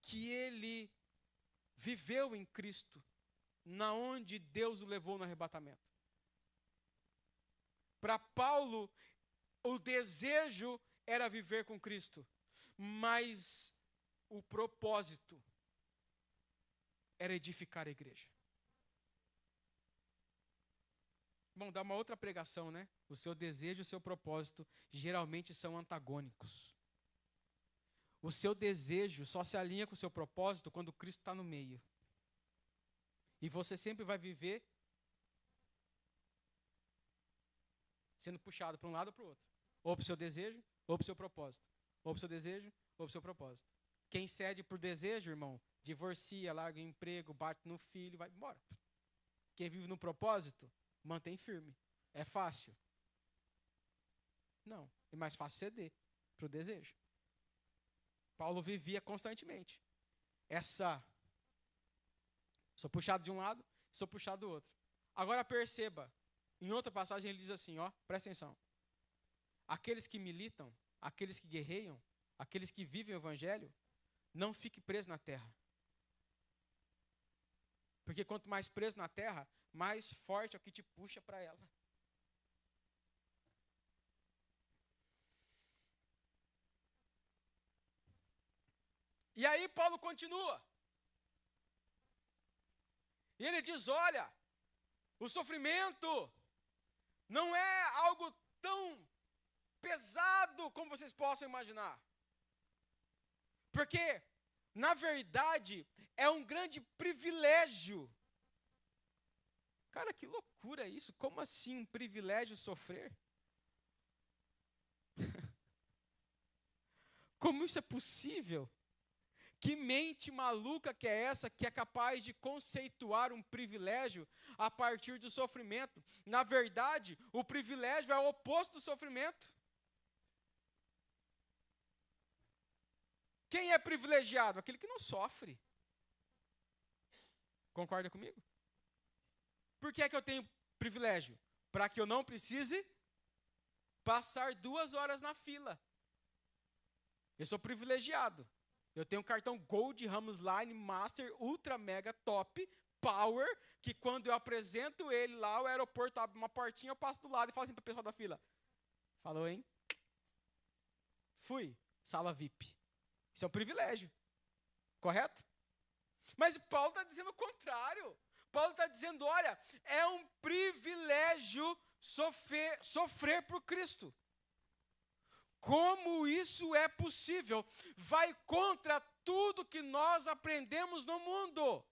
que ele viveu em Cristo, na onde Deus o levou no arrebatamento. Para Paulo, o desejo era viver com Cristo, mas o propósito era edificar a igreja. Bom, dá uma outra pregação, né? O seu desejo e o seu propósito geralmente são antagônicos. O seu desejo só se alinha com o seu propósito quando Cristo está no meio. E você sempre vai viver sendo puxado para um lado ou para o outro. Ou para o seu desejo, ou para o seu propósito. Ou para o seu desejo, ou para o seu propósito. Quem cede por desejo, irmão, divorcia, larga o emprego, bate no filho, vai embora. Quem vive no propósito, mantém firme. É fácil? Não. É mais fácil ceder para o desejo. Paulo vivia constantemente. Sou puxado de um lado, sou puxado do outro. Agora perceba, em outra passagem ele diz assim, ó, presta atenção. Aqueles que militam, aqueles que guerreiam, aqueles que vivem o evangelho, não fique preso na terra. Porque quanto mais preso na terra, mais forte é o que te puxa para ela. E aí Paulo continua. E ele diz, olha, o sofrimento não é algo tão pesado como vocês possam imaginar. Porque, na verdade, é um grande privilégio. Cara, que loucura isso. Como assim um privilégio sofrer? Como isso é possível? Que mente maluca que é essa que é capaz de conceituar um privilégio a partir do sofrimento? Na verdade, o privilégio é o oposto do sofrimento. Quem é privilegiado? Aquele que não sofre. Concorda comigo? Por que é que eu tenho privilégio? Para que eu não precise passar 2 horas na fila. Eu sou privilegiado. Eu tenho um cartão Gold, Ramos Line, Master, Ultra Mega Top, Power, que quando eu apresento ele lá, o aeroporto abre uma portinha, eu passo do lado e falo assim para o pessoal da fila. Falou, hein? Fui. Sala VIP. Isso é um privilégio. Correto? Mas Paulo está dizendo o contrário. Paulo está dizendo, olha, é um privilégio sofrer por Cristo. Como isso é possível? Vai contra tudo que nós aprendemos no mundo.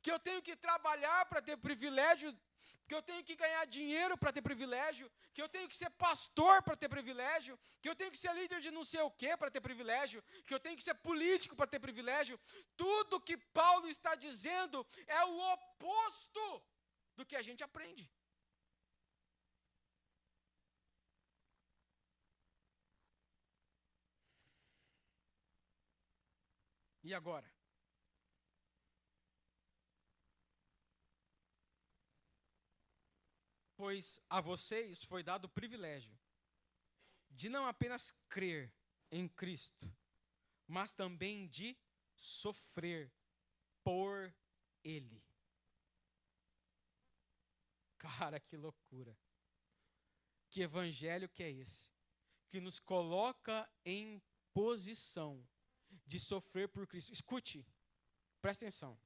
Que eu tenho que trabalhar para ter privilégio, que eu tenho que ganhar dinheiro para ter privilégio, que eu tenho que ser pastor para ter privilégio, que eu tenho que ser líder de não sei o quê para ter privilégio, que eu tenho que ser político para ter privilégio. Tudo que Paulo está dizendo é o oposto do que a gente aprende. E agora? Pois a vocês foi dado o privilégio de não apenas crer em Cristo, mas também de sofrer por Ele. Cara, que loucura. Que evangelho que é esse? Que nos coloca em posição de sofrer por Cristo. Escute, presta atenção.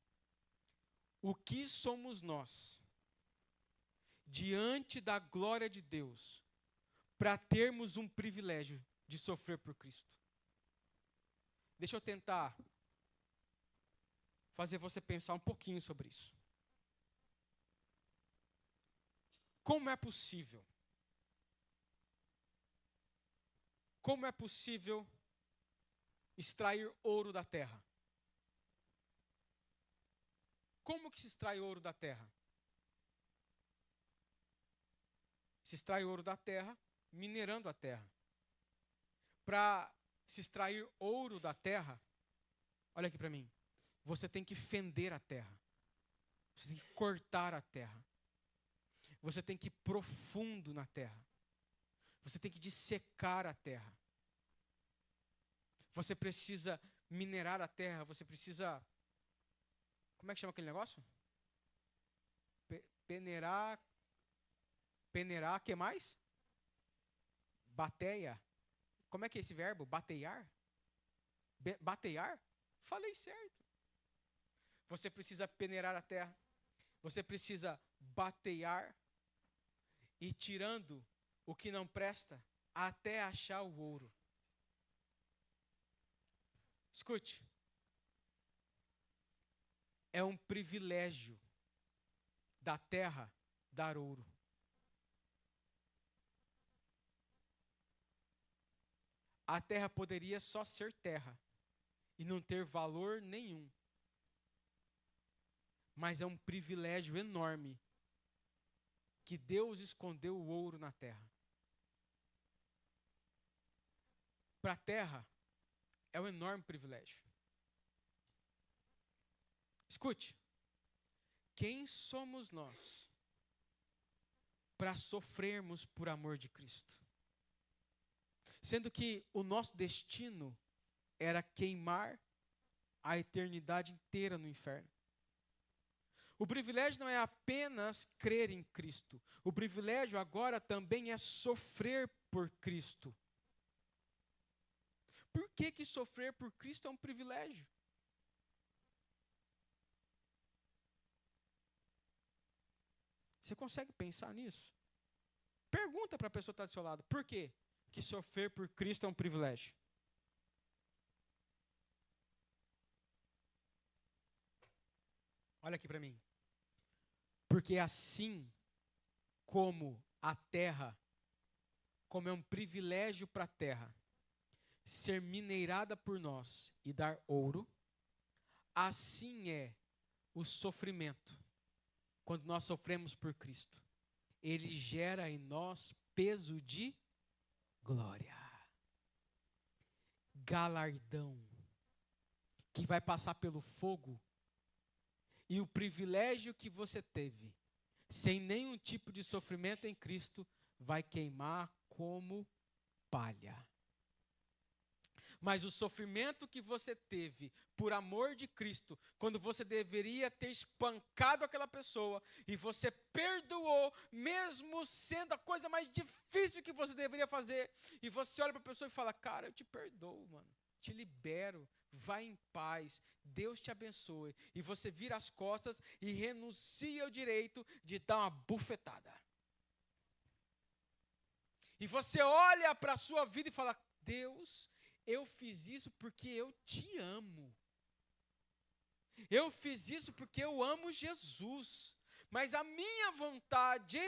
O que somos nós diante da glória de Deus para termos um privilégio de sofrer por Cristo? Deixa eu tentar fazer você pensar um pouquinho sobre isso. Como é possível? Como é possível extrair ouro da terra? Como que se extrai ouro da terra? Se extrai ouro da terra, minerando a terra. Para se extrair ouro da terra, olha aqui para mim, você tem que fender a terra. Você tem que cortar a terra. Você tem que ir profundo na terra. Você tem que dissecar a terra. Você precisa minerar a terra, você precisa... Como é que chama aquele negócio? Peneirar, que mais? Bateia. Como é que é esse verbo? Bateiar? Bateiar? Falei certo. Você precisa peneirar a terra. Você precisa bateiar e tirando o que não presta até achar o ouro. Escute. É um privilégio da terra dar ouro. A terra poderia só ser terra e não ter valor nenhum. Mas é um privilégio enorme que Deus escondeu o ouro na terra. Para a terra, é um enorme privilégio. Escute, quem somos nós para sofrermos por amor de Cristo? Sendo que o nosso destino era queimar a eternidade inteira no inferno. O privilégio não é apenas crer em Cristo. O privilégio agora também é sofrer por Cristo. Por que sofrer por Cristo é um privilégio? Você consegue pensar nisso? Pergunta para a pessoa que está do seu lado. Por quê que sofrer por Cristo é um privilégio? Olha aqui para mim. Porque assim como a terra, como é um privilégio para a terra, ser mineirada por nós e dar ouro, assim é o sofrimento. Quando nós sofremos por Cristo, ele gera em nós peso de glória, galardão, que vai passar pelo fogo, e o privilégio que você teve, sem nenhum tipo de sofrimento em Cristo, vai queimar como palha. Mas o sofrimento que você teve por amor de Cristo, quando você deveria ter espancado aquela pessoa, e você perdoou, mesmo sendo a coisa mais difícil que você deveria fazer, e você olha para a pessoa e fala, cara, eu te perdoo, mano, te libero, vai em paz, Deus te abençoe, e você vira as costas e renuncia ao direito de dar uma bufetada. E você olha para a sua vida e fala, Deus, eu fiz isso porque eu te amo. Eu fiz isso porque eu amo Jesus. Mas a minha vontade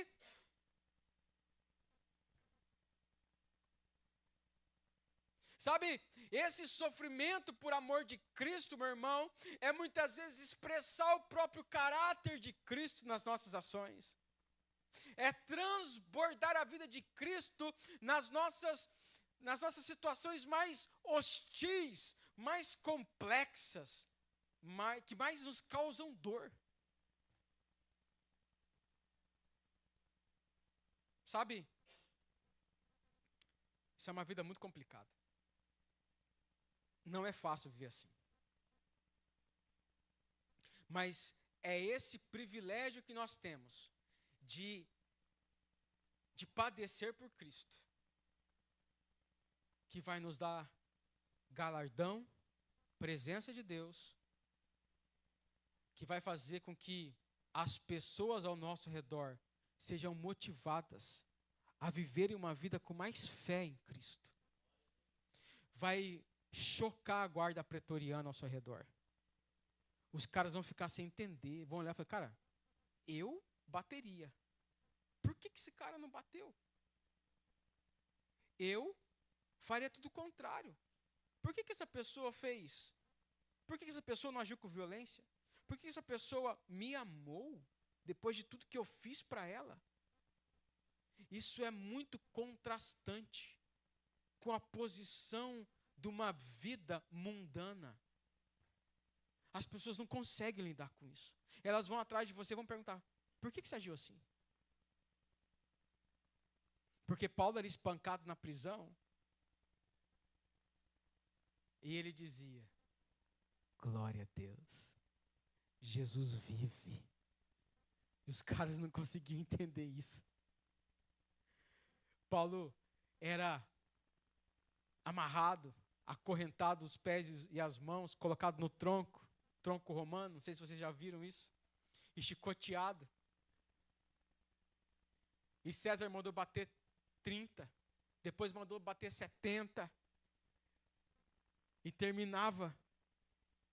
sabe, esse sofrimento por amor de Cristo, meu irmão, é muitas vezes expressar o próprio caráter de Cristo nas nossas ações. É transbordar a vida de Cristo nas nossas situações mais hostis, mais complexas, que mais nos causam dor. Sabe? Isso é uma vida muito complicada. Não é fácil viver assim. Mas é esse privilégio que nós temos de padecer por Cristo, que vai nos dar galardão, presença de Deus, que vai fazer com que as pessoas ao nosso redor sejam motivadas a viverem uma vida com mais fé em Cristo. Vai chocar a guarda pretoriana ao seu redor. Os caras vão ficar sem entender, vão olhar e falar, cara, eu bateria. Por que esse cara não bateu? Eu faria tudo o contrário. Por que essa pessoa fez? Por que essa pessoa não agiu com violência? Por que essa pessoa me amou depois de tudo que eu fiz para ela? Isso é muito contrastante com a posição de uma vida mundana. As pessoas não conseguem lidar com isso. Elas vão atrás de você e vão perguntar, por que você agiu assim? Porque Paulo era espancado na prisão. E ele dizia, glória a Deus, Jesus vive. E os caras não conseguiam entender isso. Paulo era amarrado, acorrentado os pés e as mãos, colocado no tronco romano, não sei se vocês já viram isso, e chicoteado. E César mandou bater 30, depois mandou bater 70, e terminava,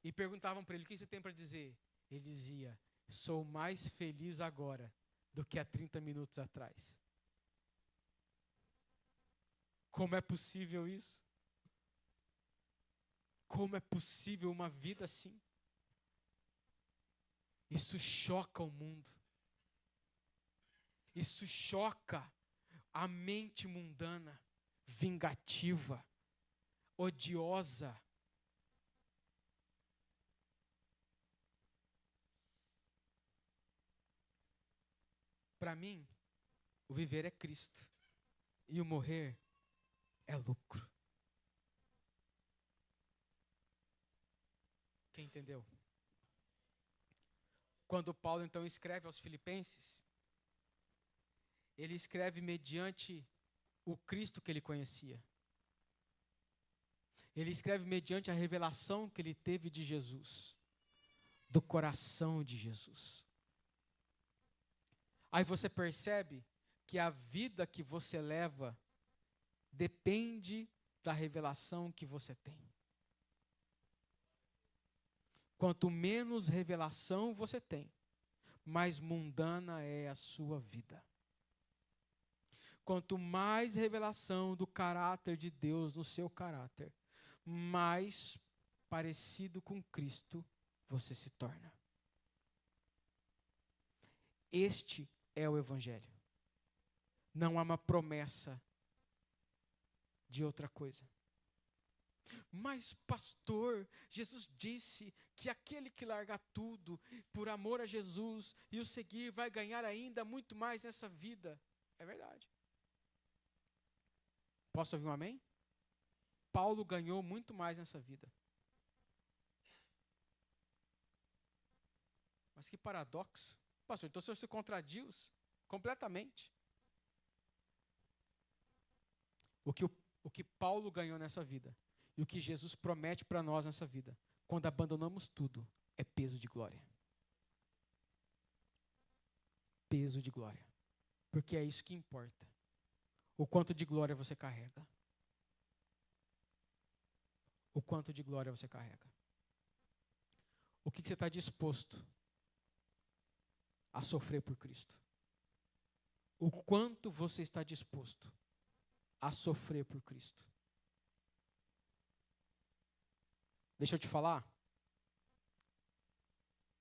e perguntavam para ele, o que você tem para dizer? Ele dizia, sou mais feliz agora do que há 30 minutos atrás. Como é possível isso? Como é possível uma vida assim? Isso choca o mundo. Isso choca a mente mundana, vingativa, odiosa, Para mim, o viver é Cristo e o morrer é lucro. Quem entendeu? Quando Paulo então escreve aos Filipenses, ele escreve mediante o Cristo que ele conhecia. Ele escreve mediante a revelação que ele teve de Jesus, do coração de Jesus. Aí você percebe que a vida que você leva depende da revelação que você tem. Quanto menos revelação você tem, mais mundana é a sua vida. Quanto mais revelação do caráter de Deus no seu caráter, mais parecido com Cristo você se torna. Este é o Evangelho. Não há uma promessa de outra coisa. Mas, pastor, Jesus disse que aquele que largar tudo por amor a Jesus e o seguir vai ganhar ainda muito mais nessa vida. É verdade. Posso ouvir um amém? Paulo ganhou muito mais nessa vida. Mas que paradoxo. Pastor, então o senhor se contradiz completamente. O que Paulo ganhou nessa vida e o que Jesus promete para nós nessa vida, quando abandonamos tudo, é peso de glória. Peso de glória. Porque é isso que importa. O quanto de glória você carrega. O quanto de glória você carrega. O que você está disposto a sofrer por Cristo? O quanto você está disposto a sofrer por Cristo? Deixa eu te falar.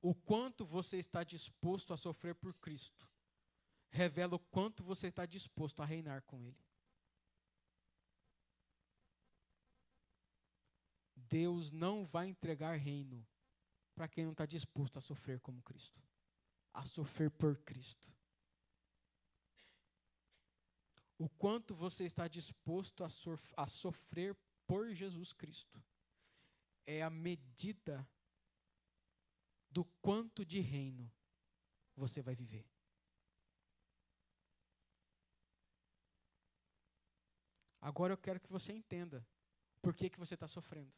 O quanto você está disposto a sofrer por Cristo revela o quanto você está disposto a reinar com Ele. Deus não vai entregar reino para quem não está disposto a sofrer como Cristo, a sofrer por Cristo. O quanto você está disposto a sofrer por Jesus Cristo é a medida do quanto de reino você vai viver. Agora eu quero que você entenda por que você está sofrendo.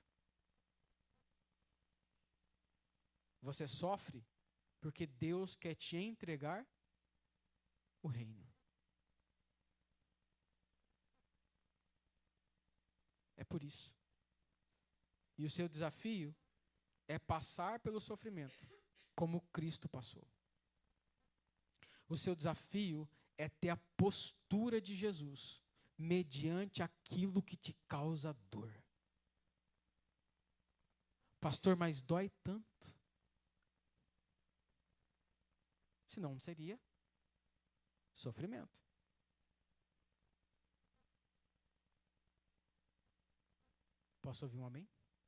Você sofre porque Deus quer te entregar o reino. É por isso. E o seu desafio é passar pelo sofrimento como Cristo passou. O seu desafio é ter a postura de Jesus mediante aquilo que te causa dor. Pastor, mas dói tanto. Senão não seria sofrimento. Posso ouvir um amém?